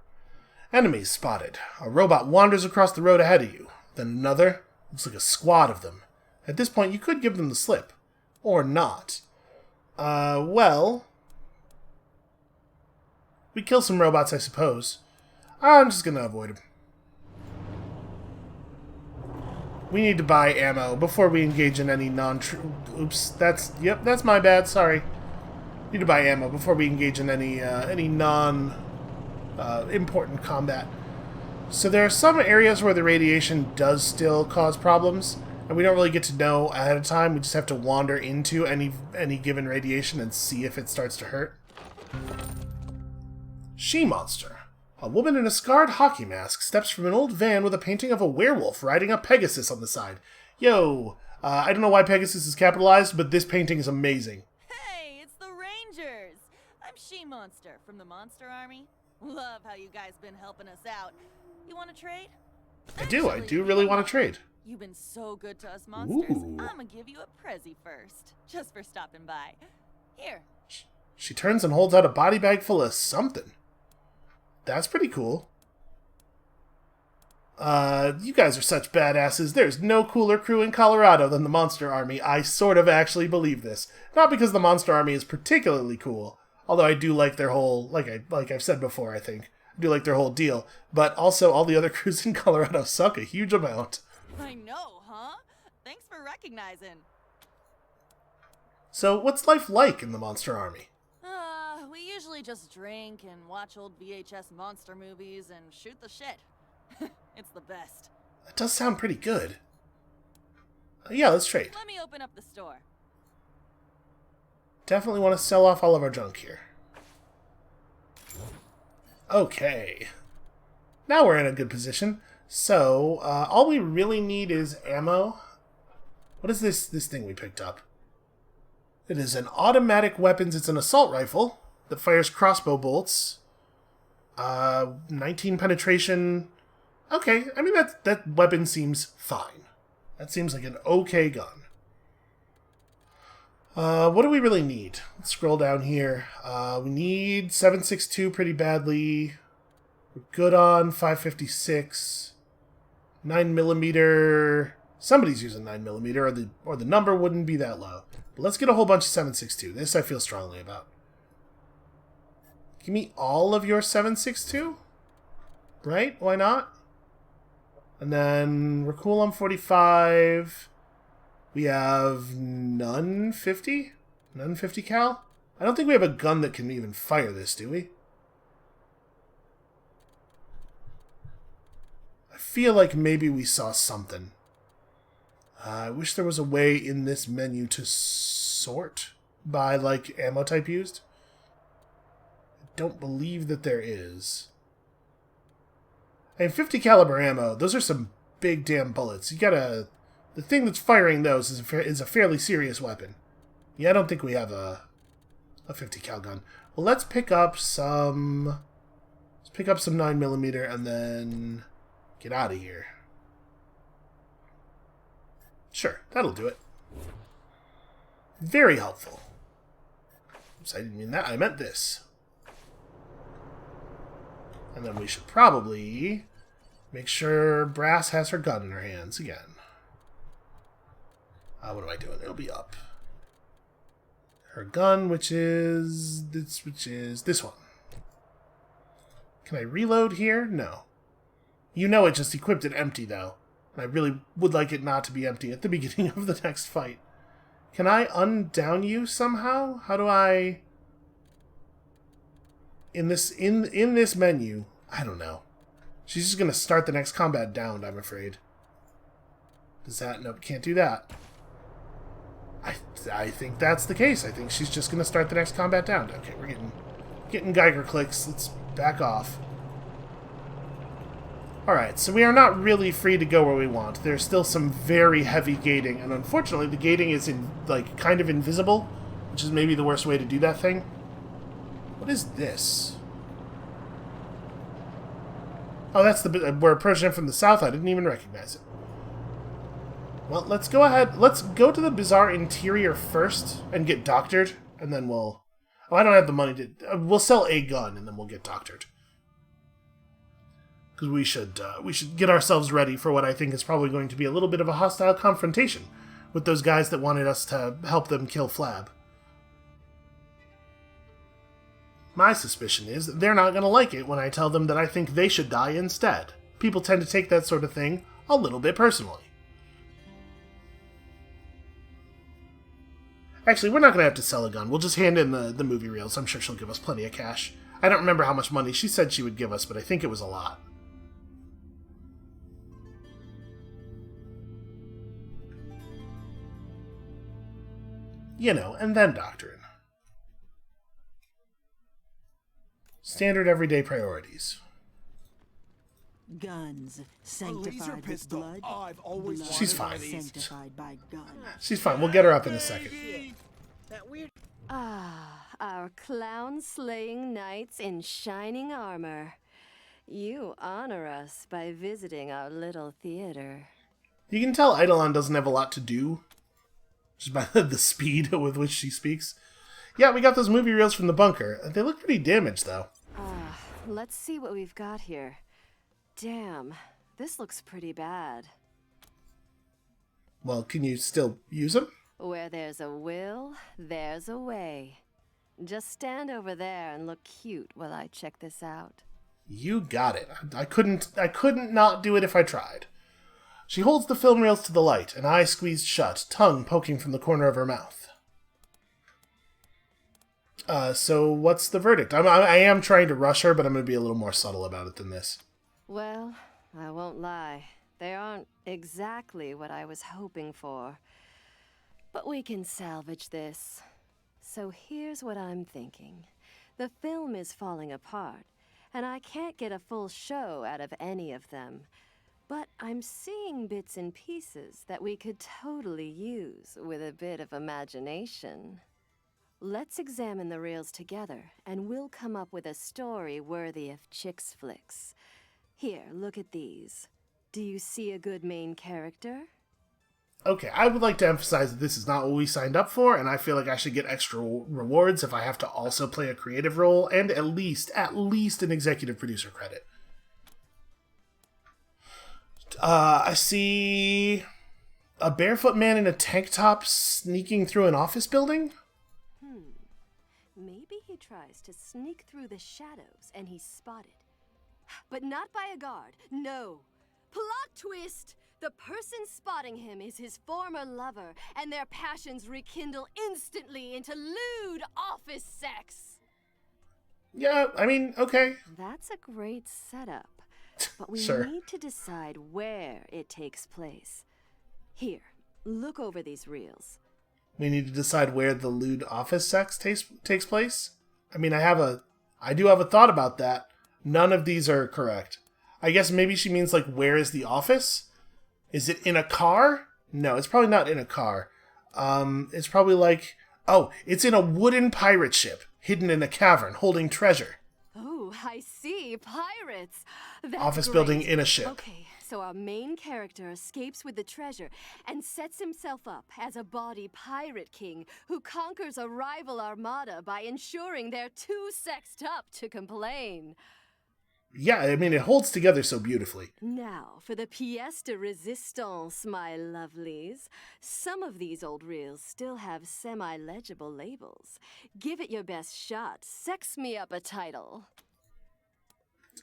Enemies spotted. A robot wanders across the road ahead of you. Then another. Looks like a squad of them. At this point, you could give them the slip. Or not. Well... we kill some robots, I suppose. I'm just gonna avoid them. We need to buy ammo before we engage in any oops, that's my bad, sorry. Need to buy ammo before we engage in any important combat. So there are some areas where the radiation does still cause problems, and we don't really get to know ahead of time. We just have to wander into any given radiation and see if it starts to hurt. She-Monster. A woman in a scarred hockey mask steps from an old van with a painting of a werewolf riding a Pegasus on the side. Yo, I don't know why Pegasus is capitalized, but this painting is amazing. Hey, it's the Rangers! I'm She-Monster from the Monster Army. Love how you guys been helping us out. You want to trade? I do really want to trade. You've been so good to us monsters. Ooh. I'm gonna give you a prezi first, just for stopping by. Here. She turns and holds out a body bag full of something. That's pretty cool. You guys are such badasses. There's no cooler crew in Colorado than the Monster Army. I sort of actually believe this. Not because the Monster Army is particularly cool, although I do like their whole, like I've said before, I think. I do like their whole deal. But also, all the other crews in Colorado suck a huge amount. I know, huh? Thanks for recognizing. So, what's life like in the Monster Army? We usually just drink and watch old VHS monster movies and shoot the shit. It's the best. That does sound pretty good. Yeah, let's trade. Let me open up the store. Definitely want to sell off all of our junk here. Okay. Now we're in a good position. So, all we really need is ammo. What is this thing we picked up? It is an automatic weapons. It's an assault rifle that fires crossbow bolts. 19 penetration. Okay, I mean, that weapon seems fine. That seems like an okay gun. What do we really need? Let's scroll down here. We need 7.62 pretty badly. We're good on 5.56. 9mm. Somebody's using 9mm, or the number wouldn't be that low. But let's get a whole bunch of 7.62. This I feel strongly about. Give me all of your 7.62? Right? Why not? And then we're cool on 45. We have none 50? None 50 cal? I don't think we have a gun that can even fire this, do we? I feel like maybe we saw something. I wish there was a way in this menu to sort by, like, ammo type used. I don't believe that there is. And 50 caliber ammo, those are some big damn bullets. You gotta... The thing that's firing those is a fairly serious weapon. Yeah, I don't think we have a 50 cal gun. Well, let's pick up some... Let's pick up some 9mm and then get out of here. Sure, that'll do it. Very helpful. Oops, I didn't mean that. I meant this. And then we should probably make sure Brass has her gun in her hands again. What am I doing? It'll be up. Her gun, which is this one. Can I reload here? No. You know it just equipped it empty, though. And I really would like it not to be empty at the beginning of the next fight. Can I undown you somehow? How do I... In this menu, I don't know. She's just going to start the next combat downed, I'm afraid. Does that... Nope, can't do that. I think that's the case. I think she's just going to start the next combat down. Okay, we're getting Geiger clicks. Let's back off. Alright, so we are not really free to go where we want. There's still some very heavy gating, and unfortunately the gating is kind of invisible, which is maybe the worst way to do that thing. What is this? Oh, that's we're approaching it from the south. I didn't even recognize it. Well, let's go ahead. Let's go to the bizarre interior first and get doctored, and then we'll... Oh, I don't have the money to... we'll sell a gun, and then we'll get doctored. Because we should get ourselves ready for what I think is probably going to be a little bit of a hostile confrontation with those guys that wanted us to help them kill Flab. My suspicion is that they're not going to like it when I tell them that I think they should die instead. People tend to take that sort of thing a little bit personally. Actually, we're not going to have to sell a gun. We'll just hand in the movie reels. I'm sure she'll give us plenty of cash. I don't remember how much money she said she would give us, but I think it was a lot. You know, and then doctrine. Standard everyday priorities. Guns sanctified with blood. I've always blood She's fine. sanctified by guns. She's fine. We'll get her up in a second. Ah, our clown-slaying knights in shining armor. You honor us by visiting our little theater. You can tell Eidolon doesn't have a lot to do, just by the speed with which she speaks. Yeah, we got those movie reels from the bunker. They look pretty damaged, though. Let's see what we've got here. Damn, this looks pretty bad. Well, can you still use them? Where there's a will, there's a way. Just stand over there and look cute while I check this out. You got it. I couldn't not do it if I tried. She holds the film reels to the light, an eye squeezed shut, tongue poking from the corner of her mouth. So what's the verdict? I am trying to rush her, but I'm going to be a little more subtle about it than this. Well, I won't lie. They aren't exactly what I was hoping for. But we can salvage this. So here's what I'm thinking. The film is falling apart, and I can't get a full show out of any of them. But I'm seeing bits and pieces that we could totally use with a bit of imagination. Let's examine the reels together, and we'll come up with a story worthy of Chicks Flicks. Here, look at these. Do you see a good main character? Okay, I would like to emphasize that this is not what we signed up for, and I feel like I should get extra rewards if I have to also play a creative role, and at least an executive producer credit. I see a barefoot man in a tank top sneaking through an office building? Maybe he tries to sneak through the shadows and he's spotted. But not by a guard, no. Plot twist! The person spotting him is his former lover, and their passions rekindle instantly into lewd office sex. Yeah, I mean, okay. That's a great setup. But we Sure. need to decide where it takes place. Here, look over these reels. We need to decide where the lewd office sex takes place? I mean, I do have a thought about that. None of these are correct. I guess maybe she means, like, where is the office? Is it in a car? No, it's probably not in a car. It's probably like, oh, it's in a wooden pirate ship, hidden in a cavern, holding treasure. Oh, I see. Pirates. That's Office great. building in a ship. Okay, so our main character escapes with the treasure and sets himself up as a bawdy pirate king who conquers a rival armada by ensuring they're too sexed up to complain. Yeah, I mean, it holds together so beautifully. Now, for the pièce de résistance, my lovelies. Some of these old reels still have semi-legible labels. Give it your best shot. Sex me up a title.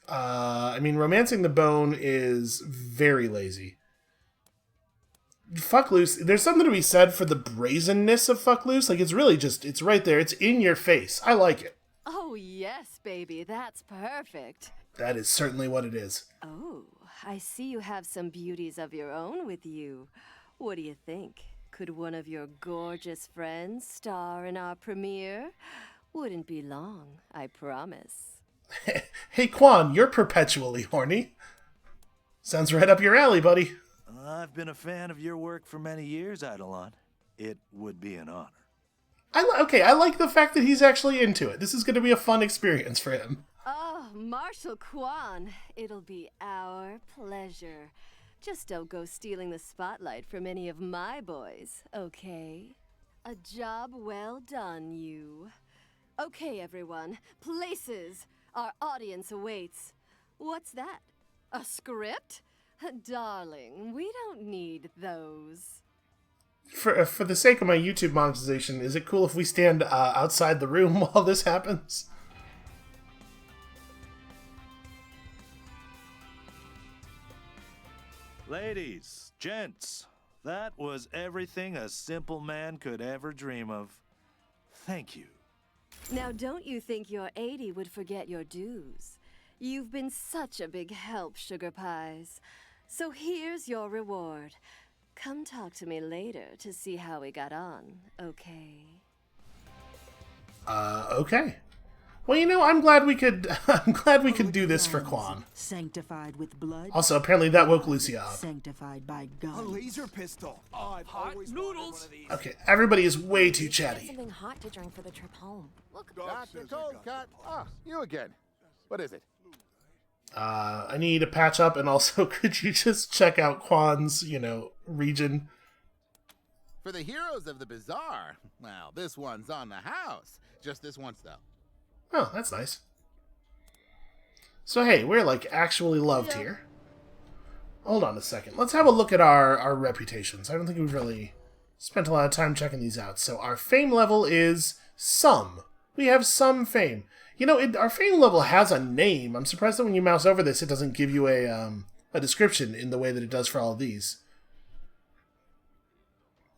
I mean, Romancing the Bone is very lazy. Fuck Loose, there's something to be said for the brazenness of Fuck Loose. Like, it's really just, it's right there. It's in your face. I like it. Oh, yes, baby. That's perfect. That is certainly what it is. Oh, I see you have some beauties of your own with you. What do you think? Could one of your gorgeous friends star in our premiere? Wouldn't be long, I promise. Hey, Quan, you're perpetually horny. Sounds right up your alley, buddy. I've been a fan of your work for many years, Eidolon. It would be an honor. I like the fact that he's actually into it. This is going to be a fun experience for him. Oh, Marshal Quan, it'll be our pleasure. Just don't go stealing the spotlight from any of my boys, okay? A job well done, you. Okay, everyone, places. Our audience awaits. What's that? A script? Darling, we don't need those. For the sake of my YouTube monetization, is it cool if we stand outside the room while this happens? Ladies, gents, that was everything a simple man could ever dream of. Thank you. Now, don't you think your 80 would forget your dues? You've been such a big help, Sugar Pies. So here's your reward. Come talk to me later to see how we got on, okay? Okay. Well, you know, I'm glad we could do this for Quan. Sanctified with blood. Also, apparently that woke Lucia up. Sanctified by guns. A laser pistol. Oh, I've always noodles. Okay, everybody is way too chatty. Something hot to drink for the trip home. Look, Dr. Cold Cut. Ah, you again. What is it? I need a patch up, and also could you just check out Quan's, region? For the heroes of the bazaar. Well, this one's on the house. Just this once, though. Oh, that's nice. So hey, we're like actually loved here. Hold on a second. Let's have a look at our reputations. I don't think we've really spent a lot of time checking these out. So our fame level is some. We have some fame. You know, our fame level has a name. I'm surprised that when you mouse over this, it doesn't give you a description in the way that it does for all of these.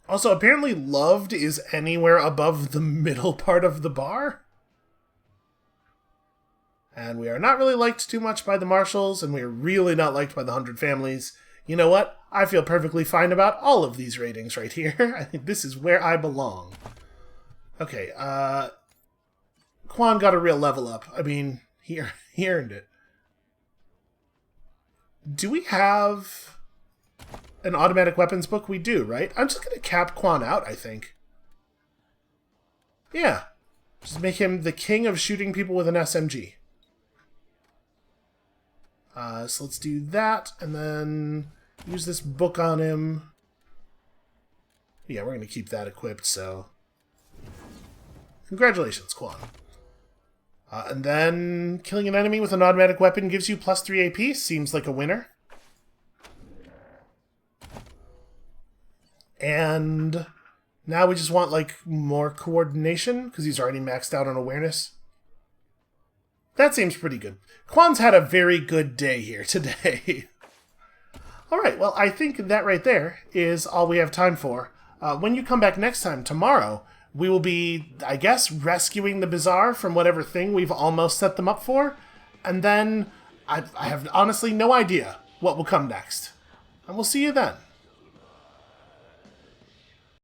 Also, apparently loved is anywhere above the middle part of the bar. And we are not really liked too much by the marshals, and we are really not liked by the 100 families. You know what? I feel perfectly fine about all of these ratings right here. I think this is where I belong. Okay, Quan got a real level up. I mean, he earned it. Do we have an automatic weapons book? We do, right? I'm just going to cap Quan out, I think. Yeah. Just make him the king of shooting people with an SMG. So let's do that, and then use this book on him. Yeah, we're going to keep that equipped, so... Congratulations, Quan. And then killing an enemy with an automatic weapon gives you +3 AP. Seems like a winner. And now we just want, like, more coordination, because he's already maxed out on awareness. That seems pretty good. Quan's had a very good day here today. Alright, well, I think that right there is all we have time for. When you come back next time, tomorrow, we will be, I guess, rescuing the bazaar from whatever thing we've almost set them up for. And then I have honestly no idea what will come next. And we'll see you then.